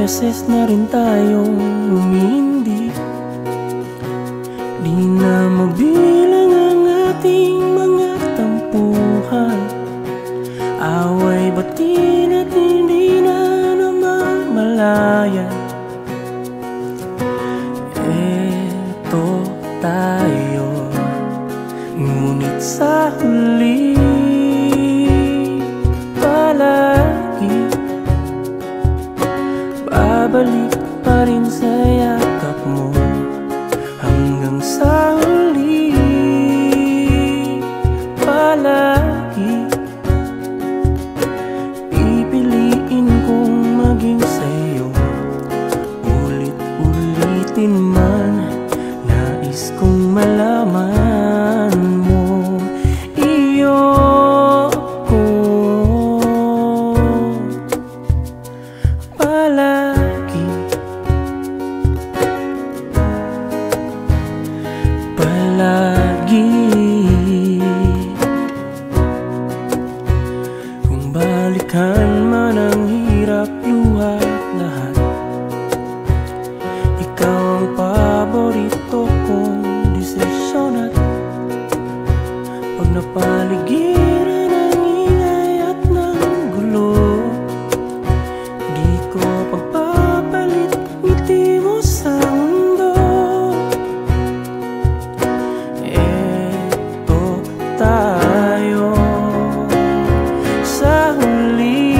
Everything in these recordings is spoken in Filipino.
beses na rin tayong umindi. Di na mabilang ang ating mga tampuhan, away batin at hindi na naman malaya. Eto tayo, ngunit sa huli palagi babalik pa rin sa yakap mo. Hanggang sa huli palagi pipiliin kong maging sa'yo. Ulit-ulitin man, nais kong malaman mo iyo ko palagi. Palagi. Kung balikan man ang hirap, luha at lahat, ikaw ang paborito kong desisyon. At pag napaligiran ng ingay at ng gulo, di ko pagpapalit ngiti mo sa mundo. Eto tayo sa huli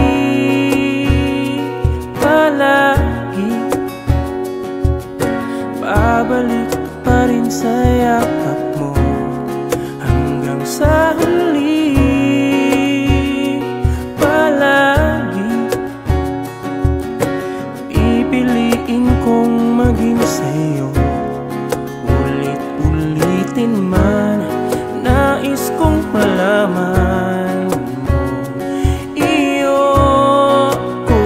palagi, babalik pa rin sa yakap mo. Hanggang sa huli palagi pipiliin kong maging sa'yo. Ulit-ulitin man, nais kong malaman mo iyo ko.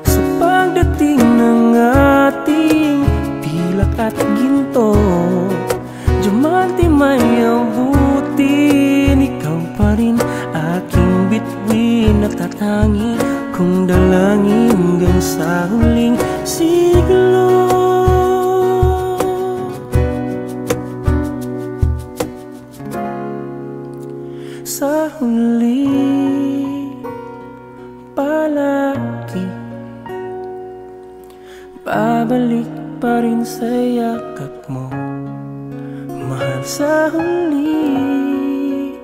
Sa pagdating ng ating pilak at ginto, diamante may abutin, ikaw pa rin aking bituin at tatangi kong dalangin hanggang sa huling siglo. Sa huli palagi babalik pa rin sa yakap mo, mahal. Sa huli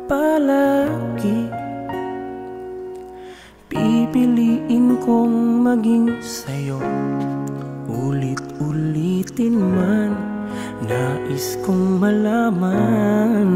palagi pipiliin kong maging sa'yo. Ulit-ulitin man, nais kong malaman